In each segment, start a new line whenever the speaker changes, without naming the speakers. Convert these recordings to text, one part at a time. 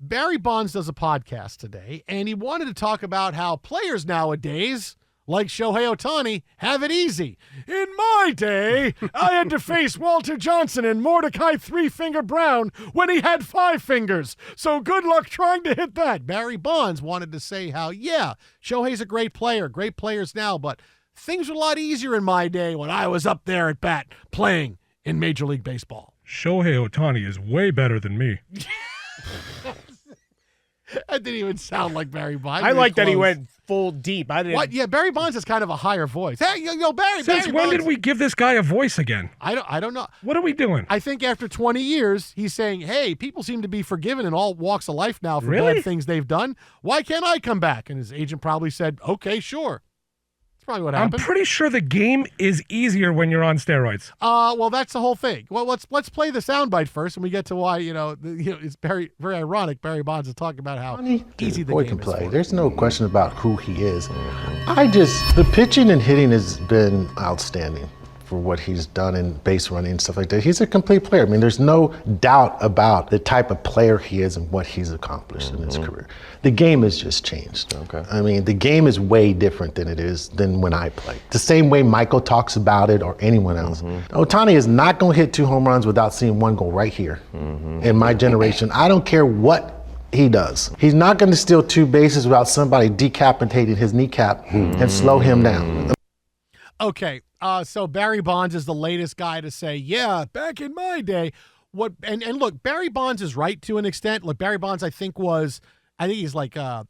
Barry Bonds does a podcast today, and he wanted to talk about how players nowadays, like Shohei Ohtani, have it easy. In my day, I had to face Walter Johnson and Mordecai Three-Finger Brown when he had 5 fingers. So good luck trying to hit that. Barry Bonds wanted to say how, yeah, Shohei's a great player, great players now, but things were a lot easier in my day when I was up there at bat playing in Major League Baseball.
Shohei Ohtani is way better than me.
That didn't even sound like Barry Bonds.
I like that he went full deep. I didn't.
What? Yeah, Barry Bonds has kind of a higher voice. Hey, Barry.
Since
Barry
when
Bonds.
did we give this guy a voice again?
I don't know.
What are we doing?
I think after 20 years, he's saying, hey, people seem to be forgiven in all walks of life now for
Really?
bad things they've done. Why can't I come back? And his agent probably said, okay, sure. That's probably what happened.
I'm pretty sure the game is easier when you're on steroids.
Well, that's the whole thing. Well, let's play the soundbite first, and we get to why it's very very ironic. Barry Bonds is talking about how easy the
boy
game
can
is
play.
for him.
There's no question about who he is. The pitching and hitting has been outstanding for what he's done in base running and stuff like that. He's a complete player. I mean, there's no doubt about the type of player he is and what he's accomplished in his career. The game has just changed.
Okay.
I mean, the game is way different than when I played. The same way Michael talks about it or anyone else. Ohtani is not going to hit 2 home runs without seeing one go right here. In my generation, I don't care what he does. He's not going to steal 2 bases without somebody decapitating his kneecap and slow him down.
Okay, so Barry Bonds is the latest guy to say, yeah, back in my day. And look, Barry Bonds is right to an extent. Look, Barry Bonds, I think he's like 5th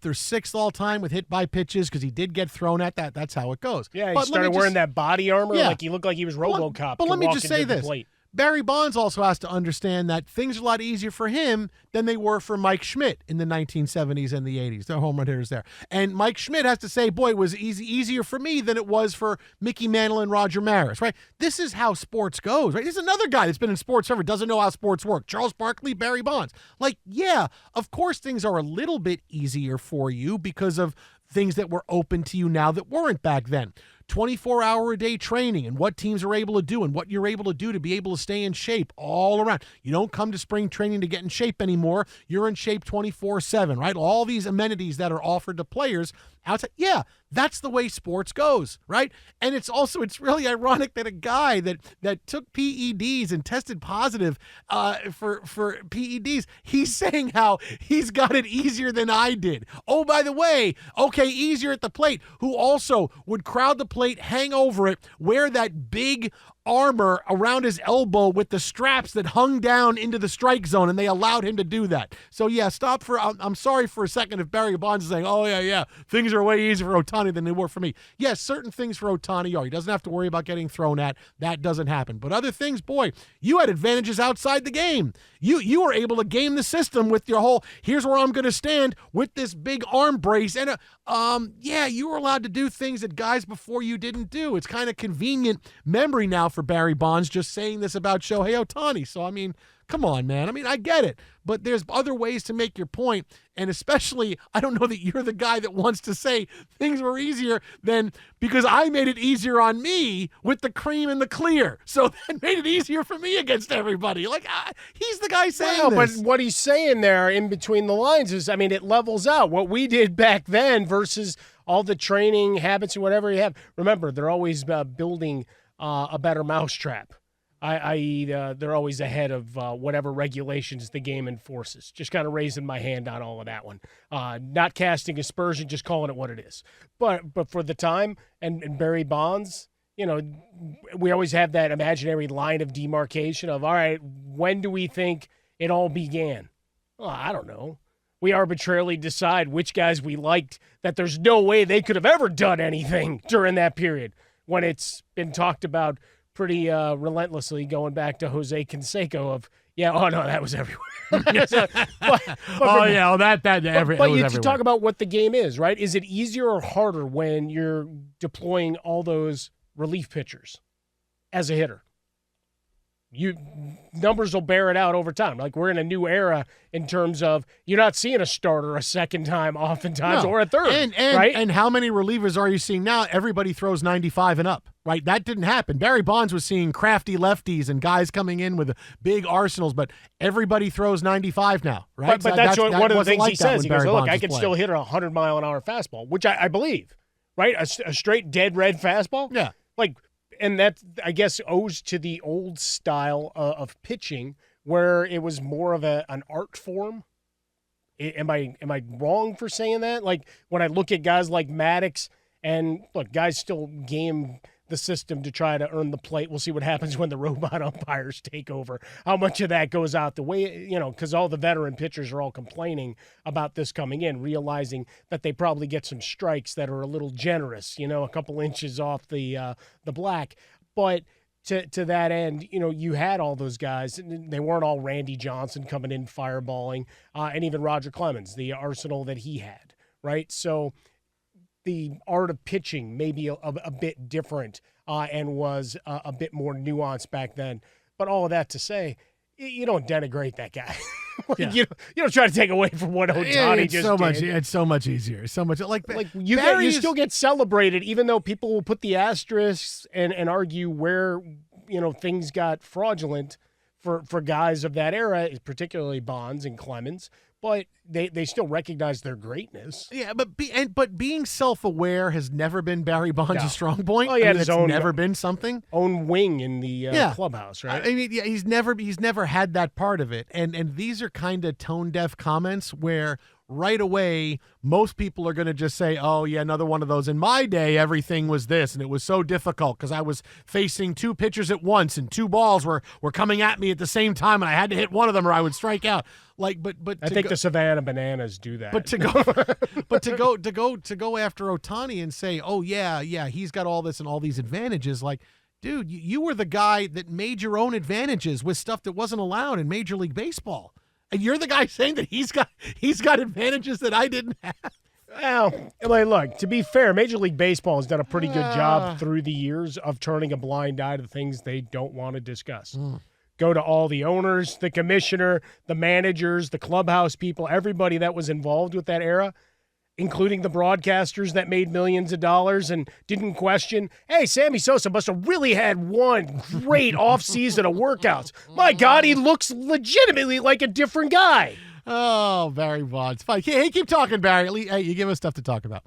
or 6th all time with hit by pitches because he did get thrown at that. That's how it goes.
Yeah, he started wearing that body armor.
Yeah.
Like he looked like he was RoboCop.
But let me just say
the
this.
plate.
Barry Bonds also has to understand that things are a lot easier for him than they were for Mike Schmidt in the 1970s and the 80s. They're home run hitters there. And Mike Schmidt has to say, boy, it was easier for me than it was for Mickey Mantle and Roger Maris, right? This is how sports goes, right? This is another guy that's been in sports forever, doesn't know how sports work. Charles Barkley, Barry Bonds. Like, yeah, of course things are a little bit easier for you because of things that were open to you now that weren't back then. 24-hour-a-day training and what teams are able to do and what you're able to do to be able to stay in shape all around. You don't come to spring training to get in shape anymore. You're in shape 24/7, right? All these amenities that are offered to players outside. Yeah, that's the way sports goes, right? And it's really ironic that a guy that took PEDs and tested positive for PEDs, he's saying how he's got it easier than I did. Oh, by the way, okay, easier at the plate, who also would crowd the plate, hang over it, wear that big armor around his elbow with the straps that hung down into the strike zone, and they allowed him to do that. So yeah, I'm sorry for a second if Barry Bonds is saying, oh yeah, things are way easier for Ohtani than they were for me. Yes, certain things for Ohtani are. He doesn't have to worry about getting thrown at. That doesn't happen. But other things, boy, you had advantages outside the game. You were able to game the system with your whole, here's where I'm going to stand with this big arm brace. And you were allowed to do things that guys before you didn't do. It's kind of convenient memory now for Barry Bonds just saying this about Shohei Ohtani. So, I mean, come on, man. I mean, I get it. But there's other ways to make your point. And especially, I don't know that you're the guy that wants to say things were easier than because I made it easier on me with the cream and the clear. So that made it easier for me against everybody. Like, he's the guy saying this.
But what he's saying there in between the lines is, I mean, it levels out what we did back then versus all the training habits or whatever you have. Remember, they're always building a better mousetrap. i.e., they're always ahead of whatever regulations the game enforces. Just kind of raising my hand on all of that one. Not casting aspersion, just calling it what it is. But for the time, and Barry Bonds, you know, we always have that imaginary line of demarcation of, all right, when do we think it all began? Well, I don't know. We arbitrarily decide which guys we liked that there's no way they could have ever done anything during that period when it's been talked about pretty relentlessly going back to Jose Canseco of, that was everywhere. But you talk about what the game is, right? Is it easier or harder when you're deploying all those relief pitchers as a hitter? numbers will bear it out over time. Like, we're in a new era in terms of you're not seeing a starter a second time oftentimes, or a third, right?
And how many relievers are you seeing now? Everybody throws 95 and up, right? That didn't happen. Barry Bonds was seeing crafty lefties and guys coming in with big arsenals, but everybody throws 95 now, right?
But that's one of the things
like
he says. He goes, look, I can
playing.
still hit a 100-mile-an-hour fastball, which I believe, right? A straight dead red fastball?
Yeah.
Like, and that, I guess, owes to the old style of pitching where it was more of an art form. Am I wrong for saying that? Like, when I look at guys like Maddox, and look, guys still game the system to try to earn the plate. We'll see what happens when the robot umpires take over. How much of that goes out the way, because all the veteran pitchers are all complaining about this coming in, realizing that they probably get some strikes that are a little generous, a couple inches off the black. But to that end, you had all those guys. They weren't all Randy Johnson coming in fireballing, and even Roger Clemens, the arsenal that he had, right? So the art of pitching may be a bit different and was a bit more nuanced back then. But all of that to say, you don't denigrate that guy. You don't try to take away from what Ohtani just did.
It's so much easier. So much
you still get celebrated, even though people will put the asterisks and argue where things got fraudulent for guys of that era, particularly Bonds and Clemens. But they still recognize their greatness.
Yeah, but being self-aware has never been Barry Bonds' strong point.
Well, he had his own
never been something.
Own wing in the clubhouse, right?
I mean, he's never had that part of it. And these are kind of tone-deaf comments where right away most people are going to just say, oh, yeah, another one of those. In my day, everything was this, and it was so difficult because I was facing two pitchers at once, and two balls were coming at me at the same time, and I had to hit one of them or I would strike out. But
I think the Savannah Bananas do that.
But to go after Ohtani and say, oh yeah, he's got all this and all these advantages, like, dude, you were the guy that made your own advantages with stuff that wasn't allowed in Major League Baseball. And you're the guy saying that he's got advantages that I didn't have.
Well, look, to be fair, Major League Baseball has done a pretty good job through the years of turning a blind eye to the things they don't want to discuss. Go to all the owners, the commissioner, the managers, the clubhouse people, everybody that was involved with that era, including the broadcasters that made millions of dollars and didn't question, hey, Sammy Sosa must have really had one great offseason of workouts. My God, he looks legitimately like a different guy.
Oh, Barry Bonds. Fine. Hey, keep talking, Barry. Hey, you give us stuff to talk about.